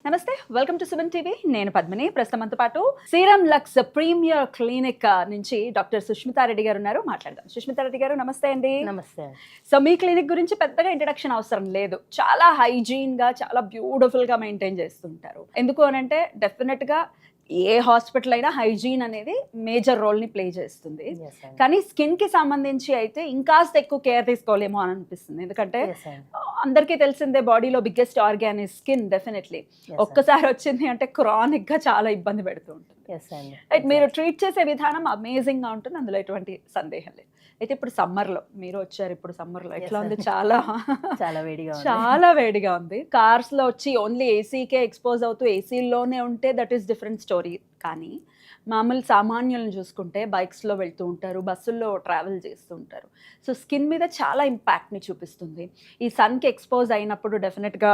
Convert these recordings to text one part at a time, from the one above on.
నమస్తే, welcome to Suman TV. నేను పద్మిని. ప్రస్తుతంతో పాటు సీరం లక్స్ ప్రీమియర్ క్లినిక్ నుంచి డాక్టర్ సుష్మితారెడ్డి గారు ఉన్నారు. మాట్లాడదాం. సుష్మితారెడ్డి గారు నమస్తే అండి. నమస్తే. సో మీ క్లినిక్ గురించి పెద్దగా ఇంట్రడక్షన్ అవసరం లేదు. చాలా హైజీన్ గా, చాలా బ్యూటిఫుల్ గా మెయింటైన్ చేస్తుంటారు. ఎందుకు అనంటే డెఫినెట్ గా ఏ హాస్పిటల్ అయినా హైజీన్ అనేది మేజర్ రోల్ ని ప్లే చేస్తుంది. కానీ స్కిన్ కి సంబంధించి అయితే ఇంకాస్త ఎక్కువ కేర్ తీసుకోలేమో అని అనిపిస్తుంది. ఎందుకంటే అందరికీ తెలిసిందే బాడీలో biggest organ is skin. Definitely ఒక్కసారి వచ్చింది అంటే క్రానిక్ గా చాలా ఇబ్బంది పెడుతూ ఉంటుంది. మీరు ట్రీట్ చేసే విధానం అమేజింగ్ గా ఉంటుంది, అందులో ఎటువంటి సందేహం లేదు. అయితే ఇప్పుడు సమ్మర్ లో మీరు వచ్చారు, ఇప్పుడు సమ్మర్ లో ఎట్లా ఉంది? చాలా చాలా వేడిగా ఉంది. కార్స్ లో వచ్చి ఓన్లీ ఏసీకే ఎక్స్పోజ్ అవుతూ ఏసీలోనే ఉంటే దట్ ఈస్ డిఫరెంట్ స్టోరీ. కానీ మామూలు సామాన్యులను చూసుకుంటే బైక్స్లో వెళ్తూ ఉంటారు, బస్సుల్లో ట్రావెల్ చేస్తూ ఉంటారు. సో స్కిన్ మీద చాలా ఇంపాక్ట్ని చూపిస్తుంది. ఈ సన్కి ఎక్స్పోజ్ అయినప్పుడు డెఫినెట్గా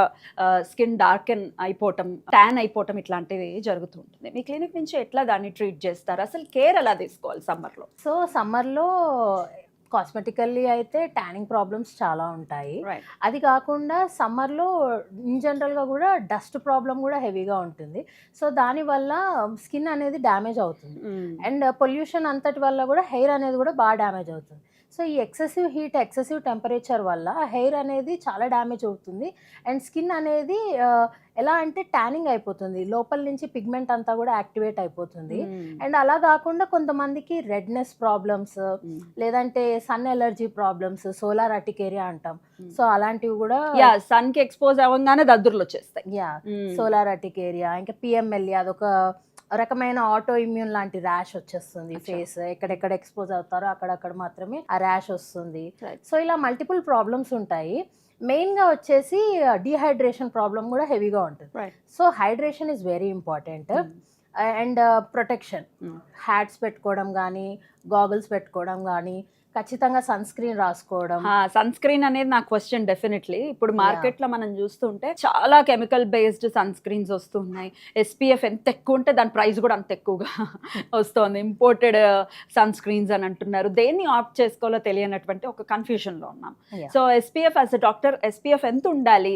స్కిన్ డార్కెన్ అయిపోవటం, ట్యాన్ అయిపోవటం ఇట్లాంటివి జరుగుతూ ఉంటుంది. మీ క్లినిక్ నుంచి ఎట్లా దాన్ని ట్రీట్ చేస్తారు? అసలు కేర్ ఎలా తీసుకోవాలి సమ్మర్లో? సో సమ్మర్లో కాస్మెటికల్లీ అయితే ట్యానింగ్ ప్రాబ్లమ్స్ చాలా ఉంటాయి. అది కాకుండా సమ్మర్లో ఇన్ జనరల్గా కూడా డస్ట్ ప్రాబ్లం కూడా హెవీగా ఉంటుంది. సో దానివల్ల స్కిన్ అనేది డ్యామేజ్ అవుతుంది. అండ్ పొల్యూషన్ అంతటి వల్ల కూడా హెయిర్ అనేది కూడా బాగా డ్యామేజ్ అవుతుంది. సో ఈ ఎక్సెసివ్ హీట్, ఎక్సెసివ్ టెంపరేచర్ వల్ల హెయిర్ అనేది చాలా డ్యామేజ్ అవుతుంది. అండ్ స్కిన్ అనేది ఎలా అంటే ట్యానింగ్ అయిపోతుంది, లోపల నుంచి పిగ్మెంట్ అంతా కూడా యాక్టివేట్ అయిపోతుంది. అండ్ అలా కాకుండా కొంతమందికి రెడ్నెస్ ప్రాబ్లమ్స్, లేదంటే సన్ ఎలర్జీ ప్రాబ్లమ్స్, సోలార్ అటికేరియా అంటాం. సో అలాంటివి కూడా సన్ కి ఎక్స్పోజ్ అవ్వగానే దద్దుర్లు వచ్చేస్తాయి. సోలార్ అటికేరియా, ఇంకా పిఎంఎల్ఏ, అదొక రకమైన ఆటో ఇమ్యూన్ లాంటి ర్యాష్ వచ్చేస్తుంది. ఫేస్ ఎక్కడెక్కడ ఎక్స్పోజ్ అవుతారో అక్కడక్కడ మాత్రమే ఆ ర్యాష్ వస్తుంది. సో ఇలా మల్టిపుల్ ప్రాబ్లమ్స్ ఉంటాయి. మెయిన్గా వచ్చేసి డీహైడ్రేషన్ ప్రాబ్లం కూడా హెవీగా ఉంటుంది. So hydration is very important. And protection, hats పెట్టుకోవడం కానీ, గాగుల్స్ పెట్టుకోవడం కానీ, ఖచ్చితంగా సన్ స్క్రీన్ రాసుకోవడం. సన్ స్క్రీన్ అనేది నా క్వశ్చన్. డెఫినెట్లీ ఇప్పుడు మార్కెట్ లో మనం చూస్తుంటే చాలా కెమికల్ బేస్డ్ సన్ స్క్రీన్స్ వస్తున్నాయి. SPF ఎంత ఎక్కువ ఉంటే దాని ప్రైస్ కూడా అంత ఎక్కువగా వస్తుంది. ఇంపోర్టెడ్ సన్ స్క్రీన్స్ అని అంటున్నారు. దేన్ని ఆప్ట్ చేసుకోవాలో తెలియనటువంటి ఒక కన్ఫ్యూజన్ లో ఉన్నాం. So SPF as a doctor, SPF ఎంత ఉండాలి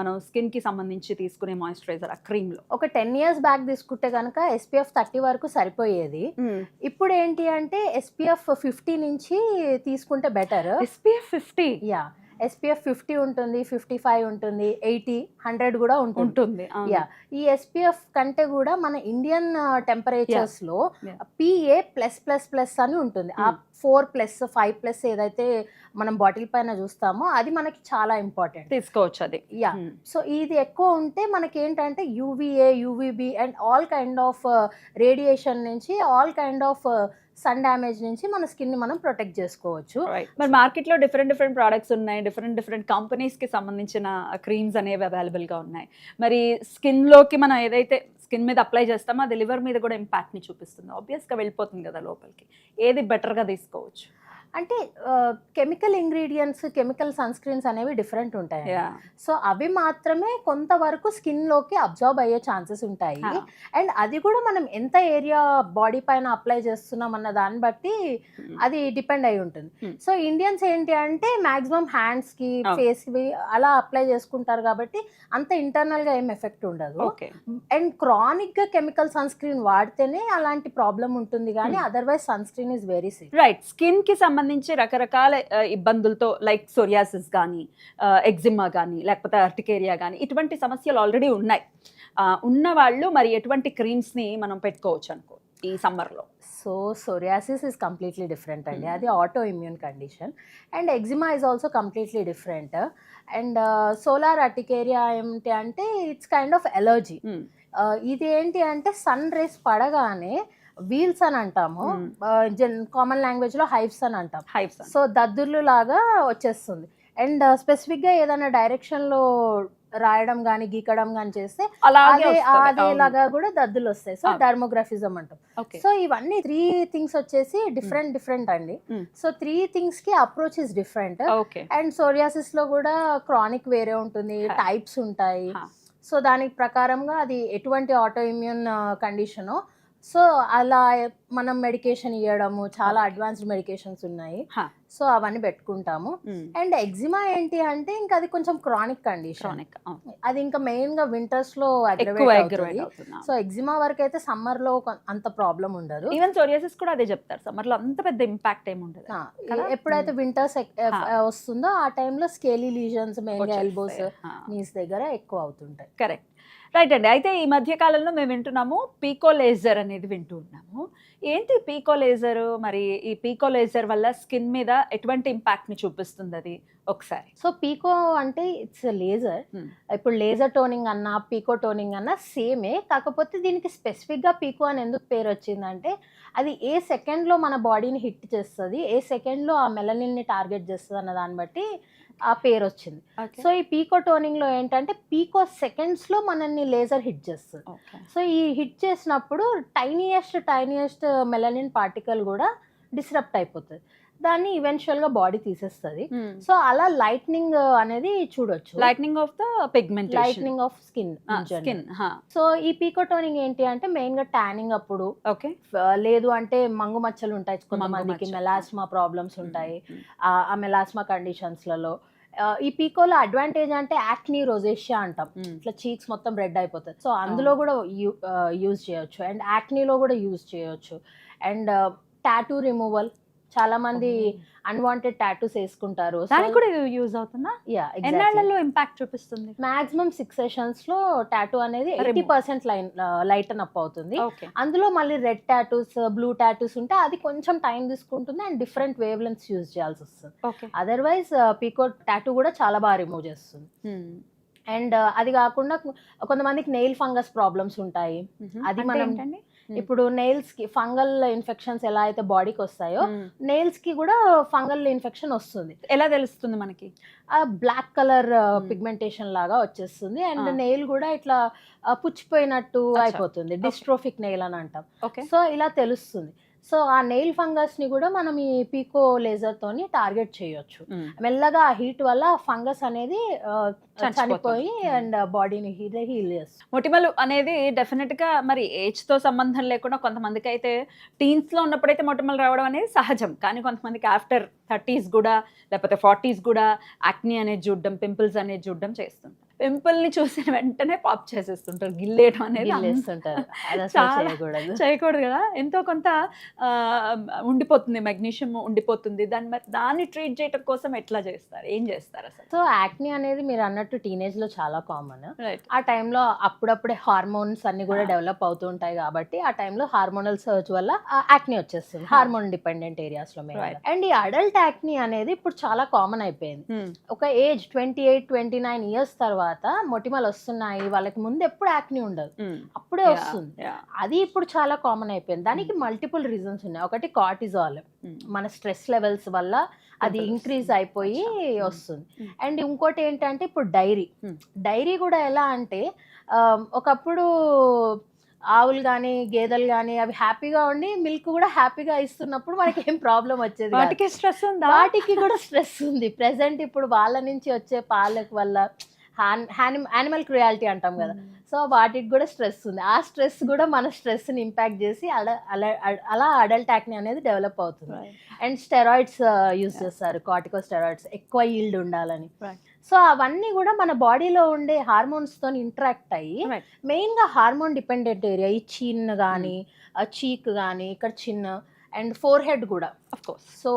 మనం స్కిన్ కి సంబంధించి తీసుకునే మాయిశ్చరైజర్ ఆ క్రీమ్ లో? ఒక 10 years బ్యాక్ తీసుకుంటే కనుక SPF 30 వరకు సరిపోయేది. ఇప్పుడు ఏంటి అంటే SPF 50 నుంచి తీసుకుంటే బెటర్. SPF 50? SPF 50 ఉంటుంది, 55 ఉంటుంది, 80, 100 కూడా ఉంటుంది. ఈ SPF కంటే కూడా మన ఇండియన్ టెంపరేచర్స్ లో PA+++ అని ఉంటుంది. ఆ 4+, 5+ ఏదైతే మనం బాటిల్ పైన చూస్తామో అది మనకి చాలా ఇంపార్టెంట్, తీసుకోవచ్చు అది. సో ఇది ఎక్కువ ఉంటే మనకి ఏంటంటే UVA, UVB and all kind of radiation నుంచి, all kind of sun damage నుంచి మన స్కిన్ ని మనం ప్రొటెక్ట్ చేసుకోవచ్చు. మరి మార్కెట్ లో డిఫరెంట్ ప్రోడక్ట్స్ ఉన్నాయి, డిఫరెంట్ కంపెనీస్ కి సంబంధించిన క్రీమ్స్ అనేవి అవైలబుల్ గా ఉన్నాయి. మరి స్కిన్ లోకి మనం ఏదైతే స్కిన్ మీద అప్లై చేస్తామో అది లివర్ మీద కూడా ఇంపాక్ట్ ని చూపిస్తుంది. ఆబ్వియస్ గా వెళ్ళిపోతుంది కదా లోపలికి. ఏది బెటర్ గా తీసుకోవచ్చు? అంటే chemical ingredients, chemical sun screens అనేవి డిఫరెంట్ ఉంటాయి. సో అవి మాత్రమే కొంతవరకు స్కిన్లోకి అబ్జర్వ్ అయ్యే ఛాన్సెస్ ఉంటాయి. అండ్ అది కూడా మనం ఎంత ఏరియా బాడీ పైన అప్లై చేస్తున్నాం అన్న దాన్ని బట్టి అది డిపెండ్ అయి ఉంటుంది. సో ఇండియన్స్ ఏంటి అంటే మ్యాక్సిమం హ్యాండ్స్కి, ఫేస్కి అలా అప్లై చేసుకుంటారు కాబట్టి అంత ఇంటర్నల్గా ఏం ఎఫెక్ట్ ఉండదు. అండ్ క్రానిక్గా కెమికల్ సన్ స్క్రీన్ వాడితేనే అలాంటి ప్రాబ్లం ఉంటుంది, కానీ otherwise sun screen is very safe. Right. Skin కి సంబంధించి రకరకాల ఇబ్బందులతో లైక్ సోరియాసిస్ కానీ, ఎగ్జిమా కానీ, లేకపోతే అర్టికేరియా కానీ, ఇటువంటి సమస్యలు ఆల్రెడీ ఉన్నాయి. ఉన్న వాళ్ళు మరి ఎటువంటి క్రీమ్స్ ని మనం పెట్టుకోవచ్చు అనుకో ఈ సమ్మర్ లో? So psoriasis is completely different అండి. అది auto immune condition. And eczema is also completely different. And solar urticaria ఏంటి అంటే ఇట్స్ కైండ్ ఆఫ్ ఎలర్జీ. ఇది ఏంటి అంటే సన్ రేస్ పడగానే వీల్స్ అని అంటాము, కామన్ లాంగ్వేజ్ లో హైవ్స్ అని అంటాం. సో దద్దుర్లు లాగా వచ్చేస్తుంది. అండ్ స్పెసిఫిక్ గా ఏదైనా డైరెక్షన్ లో రాయడం కానీ, గీకడం కానీ చేస్తే అదేలాగా కూడా దద్దులు వస్తాయి. సో డర్మోగ్రఫిజం అంటాం. సో ఇవన్నీ 3 things వచ్చేసి డిఫరెంట్ అండి. సో 3 things కి approach is different. And psoriasis లో కూడా క్రానిక్ వేరే ఉంటుంది, టైప్స్ ఉంటాయి. సో దానికి ప్రకారంగా అది ఎటువంటి ఆటో ఇమ్యూన్ కండిషనో, సో అలా మనం మెడికేషన్ ఇవ్వడము, చాలా అడ్వాన్స్డ్ మెడికేషన్స్ ఉన్నాయి. హా. సో అవన్నీ పెట్టుకుంటాము. అండ్ ఎగ్జిమా ఏంటి అంటే ఇంకా అది కొంచెం క్రానిక్ కండిషన్. క్రానిక్ అది ఇంకా మెయిన్ గా వింటర్స్ లో ఎక్కువ అగ్రవేట్ అగ్రవేట్ అవుతుంది. అవుతుంది. సో ఎగ్జిమా వరకు అయితే సమ్మర్ లో అంత ప్రాబ్లం ఉండదు. ఈవెన్ సోరియాసిస్ కూడా అదే చెప్తారు, సమ్మర్ లో అంత పెద్ద ఇంపాక్ట్ ఏమి ఉండదు. కదా? ఎప్పుడైతే వింటర్స్ వస్తుందో ఆ టైంలో స్కేలీ లీజన్స్ మెయిన్ గా ఎల్బోస్, నీస్ దగ్గర ఎక్కువ అవుతుంటాయి. కరెక్ట్, రైట్ అండి. అయితే ఈ మధ్య కాలంలో మేము వింటున్నాము పీకో లేజర్ అనేది వింటూ ఉన్నాము. ఏంటి పీకో లేజర్? మరి ఈ పీకో లేజర్ వల్ల స్కిన్ మీద ఎటువంటి ఇంపాక్ట్ ని చూపిస్తుంది అది ఒకసారి? సో పీకో అంటే ఇట్స్ లేజర్. ఇప్పుడు లేజర్ టోనింగ్ అన్నా పీకో టోనింగ్ అన్నా సేమే, కాకపోతే దీనికి స్పెసిఫిక్ గా పీకో అని ఎందుకు పేరు వచ్చిందంటే అది ఏ సెకండ్ లో మన బాడీని హిట్ చేస్తుంది, ఏ సెకండ్ లో ఆ మెలనిన్ ని టార్గెట్ చేస్తుంది అన్న దాన్ని బట్టి ఆ పేరు వచ్చింది. సో ఈ పీకో టోనింగ్ లో ఏంటంటే పీకో సెకండ్స్ లో మనల్ని లేజర్ హిట్ చేస్తుంది. సో ఈ హిట్ చేసినప్పుడు టైనియెస్ట్ మెలనిన్ పార్టికల్ కూడా డిస్రప్ట్ అయిపోతుంది, దాన్ని ఈవెన్చువల్ గా బాడీ తీసేస్తుంది. సో అలా లైట్నింగ్ అనేది చూడొచ్చు, lightning of the pigmentation, lightning of skin. So ఈ పీకో టోనింగ్ ఏంటి అంటే మెయిన్ గా ట్యానింగ్ అప్పుడు, ఓకే, లేదు అంటే మంగు మచ్చలు ఉంటాయి కొంతమందికి, మెలాస్మా ప్రాబ్లమ్స్ ఉంటాయి ఆ మెలాస్మా కండిషన్స్ లలో. ఈ పీకోలో అడ్వాంటేజ్ అంటే యాక్నీ రోజేషియా అంటాం, ఇట్లా చీక్స్ మొత్తం రెడ్ అయిపోతుంది. సో అందులో కూడా యూజ్ చేయొచ్చు, అండ్ యాక్నీలో కూడా యూజ్ చేయొచ్చు. అండ్ టాటూ రిమూవల్, చాలా మంది అన్వాంటెడ్ టాటూస్ వేసుకుంటారు, దానికి కూడా యూజ్ అవుతుందా? ఎన్నాళ్ళలో ఇంపాక్ట్ చూపిస్తుంది? మాక్సిమం 6 సెషన్స్ లో టాటూ అనేది 80% లైటన్ అప్ అవుతుంది. అందులో మళ్ళీ రెడ్ టాటూస్, బ్లూ టాటూస్ ఉంటే అది కొంచెం టైం తీసుకుంటుంది and different wave lengths use చేయాల్సి వస్తుంది. అదర్వైజ్ పీకో టాటూ కూడా చాలా బాగా రిమూవ్ చేస్తుంది. అండ్ అది కాకుండా కొంతమందికి నెయిల్ ఫంగస్ ప్రాబ్లమ్స్ ఉంటాయి. అది మనం ఇప్పుడు నెయిల్స్ కి ఫంగల్ ఇన్ఫెక్షన్స్ ఎలా అయితే బాడీకి వస్తాయో నెయిల్స్ కి కూడా ఫంగల్ ఇన్ఫెక్షన్ వస్తుంది. ఎలా తెలుస్తుంది మనకి? బ్లాక్ కలర్ పిగ్మెంటేషన్ లాగా వచ్చేస్తుంది అండ్ నెయిల్ కూడా ఇట్లా పుచ్చిపోయినట్టు అయిపోతుంది, డిస్ట్రోఫిక్ నెయిల్ అని అంటాం. సో ఇలా తెలుస్తుంది. సో ఆ నెయిల్ ఫంగస్ ని కూడా మనం ఈ పీకో లేజర్ తోని టార్గెట్ చేయొచ్చు. మెల్లగా ఆ హీట్ వల్ల ఫంగస్ అనేది చనిపోయి అండ్ బాడీని హీల్ చేస్తుంది. మొటిమలు అనేది డెఫినెట్ గా మరి ఏజ్ తో సంబంధం లేకుండా కొంతమందికి అయితే టీన్స్ లో ఉన్నప్పుడైతే మొటిమలు రావడం అనేది సహజం, కానీ కొంతమందికి ఆఫ్టర్ 30s కూడా లేకపోతే 40s కూడా యాక్నీ అనేది చూడడం, పింపుల్స్ అనేది చూడడం చేస్తుంటారు. పింపుల్ ని చూసిన వెంటనే పాప్ చేసేస్తుంటారు, గిల్లేయడం అనేది చేయకూడదు కదా. ఎంతో కొంత ఉండిపోతుంది, మెగ్నీషియం ఉండిపోతుంది. దాన్ని ట్రీట్ చేయడం కోసం ఎట్లా చేస్తారు, ఏం చేస్తారు అసలు? సో యాక్నీ అనేది మీరు అన్నట్టు టీనేజ్ లో చాలా కామన్. ఆ టైంలో అప్పుడప్పుడే హార్మోన్స్ అన్ని కూడా డెవలప్ అవుతూ ఉంటాయి కాబట్టి ఆ టైంలో హార్మోనల్ సర్చ్ వల్ల యాక్నీ వచ్చేస్తుంది, హార్మోన్ డిపెండెంట్ ఏరియాస్ లో. అండ్ ఈ అడల్ట్ యాక్నీ అనేది ఇప్పుడు చాలా కామన్ అయిపోయింది. ఒక ఏజ్ 28-29 ఇయర్స్ తర్వాత మొటిమలు వస్తున్నాయి, వాళ్ళకి ముందు ఎప్పుడు యాక్నీ ఉండదు, అప్పుడే వస్తుంది. అది ఇప్పుడు చాలా కామన్ అయిపోయింది. దానికి మల్టిపుల్ రీజన్స్ ఉన్నాయి. ఒకటి కార్టిజాల్, మన స్ట్రెస్ లెవెల్స్ వల్ల అది ఇంక్రీజ్ అయిపోయి వస్తుంది. అండ్ ఇంకోటి ఏంటంటే ఇప్పుడు డైరీ కూడా ఎలా అంటే ఒకప్పుడు ఆవులు కానీ గేదెలు కానీ అవి హ్యాపీగా ఉండి మిల్క్ కూడా హ్యాపీగా ఇస్తున్నప్పుడు మనకి ఏం ప్రాబ్లం వచ్చేది, వాటికి స్ట్రెస్ ఉందా? వాటికి కూడా స్ట్రెస్ ఉంది. ప్రెసెంట్ ఇప్పుడు వాళ్ళ నుంచి వచ్చే పాలకు వల్ల యానిమల్ క్రుయాలిటీ అంటాం కదా, సో వాటికి కూడా స్ట్రెస్ ఉంది. ఆ స్ట్రెస్ కూడా మన స్ట్రెస్ని ఇంపాక్ట్ చేసి అలా అడల్ట్ యాక్నీ అనేది డెవలప్ అవుతుంది. అండ్ స్టెరాయిడ్స్ యూజ్ చేస్తారు, కార్టికోస్టెరాయిడ్స్, ఎక్కువ ఈల్డ్ ఉండాలని. సో అవన్నీ కూడా మన బాడీలో ఉండే హార్మోన్స్ తో ఇంటరాక్ట్ అయ్యి మెయిన్ గా హార్మోన్ డిపెండెంట్ ఏరియా, ఈ చిన్ కానీ చీక్ కానీ ఇక్కడ చిన్న అండ్ ఫోర్ హెడ్ కూడా ఆఫ్ కోర్స్. సో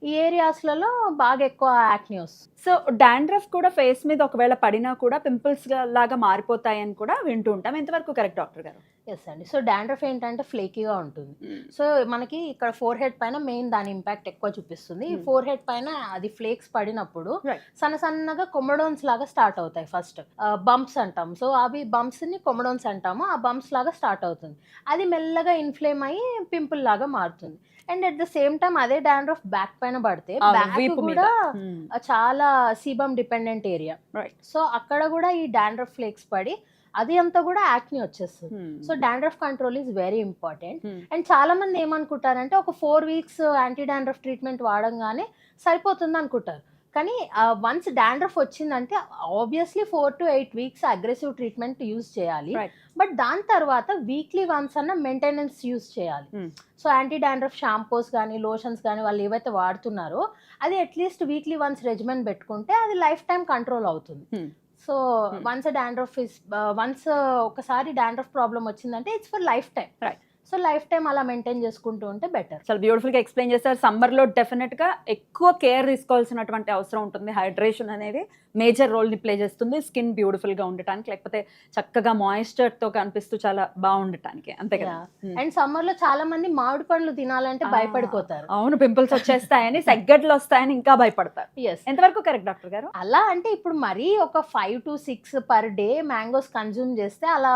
ఈ ఏరియాస్లలో బాగా ఎక్కువ యాక్నీ వస్తుంది. సో డాండ్రఫ్ కూడా ఫేస్ మీద ఒకవేళ పడినా కూడా పింపుల్స్ లాగా మారిపోతాయని కూడా వింటూ ఉంటాం, ఎంతవరకు కరెక్ట్ డాక్టర్ గారు? ఎస్ అండి. సో డాండ్రఫ్ ఏంటంటే ఫ్లేకీగా ఉంటుంది. సో మనకి ఇక్కడ ఫోర్ హెడ్ పైన మెయిన్ దాని ఇంపాక్ట్ ఎక్కువ చూపిస్తుంది. ఈ ఫోర్ హెడ్ పైన అది ఫ్లేక్స్ పడినప్పుడు సన్నగా కొమడోన్స్ లాగా స్టార్ట్ అవుతాయి. ఫస్ట్ బంప్స్ అంటాం, సో అవి బంప్స్ ని కొమడోన్స్ అంటాము. ఆ బంప్స్ లాగా స్టార్ట్ అవుతుంది, అది మెల్లగా ఇన్ఫ్లేమ్ అయ్యి పింపుల్ లాగా మారుతుంది. And at the same time అదే డాండ్రఫ్ బ్యాక్ పైన పడితే బ్యాక్ కూడా చాలా సీబమ్ డిపెండెంట్ ఏరియా, సో అక్కడ కూడా ఈ డాండ్రఫ్ ఫ్లేక్స్ పడి అది అంతా కూడా యాక్నీ వచ్చేస్తుంది. So dandruff control is very important. And చాలా మంది ఏమనుకుంటారంటే ఒక 4 weeks యాంటీ డాండ్రఫ్ ట్రీట్మెంట్ వాడంగానే సరిపోతుంది అనుకుంటారు, కానీ వన్స్ డాండ్రఫ్ వచ్చిందంటే obviously 4 to 8 weeks aggressive treatment use చేయాలి. Right. బట్ దాని తర్వాత వీక్లీ వన్స్ అన్న మెయింటెనెన్స్ యూజ్ చేయాలి. సో యాంటీ డాండ్రఫ్ షాంపూస్ కానీ లోషన్స్ కానీ వాళ్ళు ఏవైతే వాడుతున్నారో అది అట్లీస్ట్ వీక్లీ వన్స్ రెజిమెన్ పెట్టుకుంటే అది లైఫ్ టైం కంట్రోల్ అవుతుంది. సో వన్స్ ఒకసారి డాండ్రఫ్ ప్రాబ్లం వచ్చిందంటే it's for life time. Right. So life time అలా మెయింటైన్ చేసుకుంటూ ఉంటే బెటర్. చాలా బ్యూటిఫుల్గా ఎక్స్ప్లెయిన్ చేశారు. సమ్మర్లో డెఫినెట్గా ఎక్కువ కేర్ తీసుకోవాల్సినటువంటి అవసరం ఉంటుంది. హైడ్రేషన్ అనేది మేజర్ రోల్ని ప్లే చేస్తుంది స్కిన్ బ్యూటిఫుల్గా ఉండటానికి, లేకపోతే చక్కగా మాయిశ్చర్తో కనిపిస్తూ చాలా బాగుండటానికి, అంతే కదా. అండ్ సమ్మర్ లో చాలా మంది మామిడి పండ్లు తినాలంటే భయపడిపోతారు. అవును, పింపుల్స్ వచ్చేస్తాయని సెగ్గడ్లు వస్తాయని ఇంకా భయపడతారు. ఎస్, ఎంతవరకు కరెక్ట్ డాక్టర్ గారు? అలా అంటే ఇప్పుడు మరీ ఒక 5 to 6 per day mangoes consume చేస్తే అలా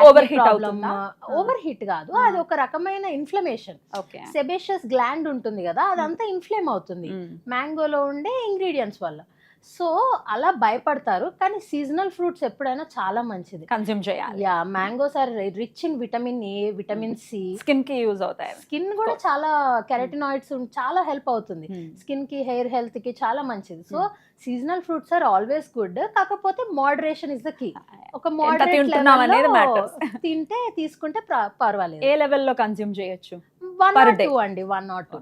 Overheat అవుతుందా? ఓవర్ హీట్ కాదు, అది ఒక రకమైన ఇన్ఫ్లమేషన్. ఓకే. సెబేషియస్ గ్లాండ్ ఉంటుంది కదా, అదంతా ఇన్ఫ్లేమ్ అవుతుంది మ్యాంగోలో ఉండే ఇంగ్రీడియంట్స్ వల్ల. సో అలా భయపడతారు. కానీ సీజనల్ ఫ్రూట్స్ ఎప్పుడైనా చాలా మంచిది, కన్జ్యూమ్ చేయాలి. Yeah mangoes are rich in vitamin A, vitamin C. Skin కి యూజ్ అవుతాయి. స్కిన్ కూడా చాలా కెరటినాయిడ్స్ చాలా హెల్ప్ అవుతుంది స్కిన్ కి, హెయిర్ హెల్త్ కి చాలా మంచిది. So seasonal fruits are always good, కాకపోతే మోడరేషన్ ఇస్ ద కీ. ఒక మోడరేట్ తింటే తీసుకుంటే పర్వాలేదు. ఏ లెవెల్లో కన్జ్యూమ్ చేయొచ్చు? 1 or 2 అండి, 1 or 2.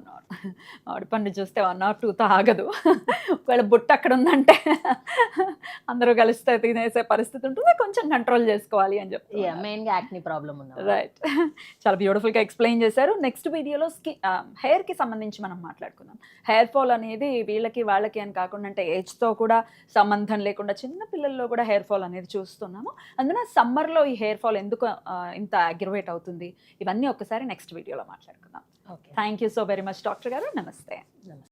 మామిడి పండు చూస్తే 1 or 2తో ఆగదు. ఒకవేళ బుట్ట అక్కడ ఉందంటే అందరూ కలిస్తే తినేసే పరిస్థితి ఉంటుంది, కొంచెం కంట్రోల్ చేసుకోవాలి అని చెప్తారు. మెయిన్ గా యాక్ని ప్రాబ్లం ఉంది. రైట్. చాలా బ్యూటిఫుల్ గా ఎక్స్ప్లెయిన్ చేశారు. నెక్స్ట్ వీడియోలో హెయిర్ కి సంబంధించి మనం మాట్లాడుకుందాం. హెయిర్ ఫాల్ అనేది వీళ్ళకి వాళ్ళకి అని కాకుండా, అంటే ఏజ్ తో కూడా సంబంధం లేకుండా చిన్న పిల్లల్లో కూడా హెయిర్ ఫాల్ అనేది చూస్తున్నాము. అందున సమ్మర్ లో ఈ హెయిర్ ఫాల్ ఎందుకు ఇంత అగ్రవేట్ అవుతుంది, ఇవన్నీ ఒక్కసారి నెక్స్ట్ వీడియోలో మాట్లాడుకుందాం. Okay, thank you so very much doctor గారు. నమస్తే. నమస్తే.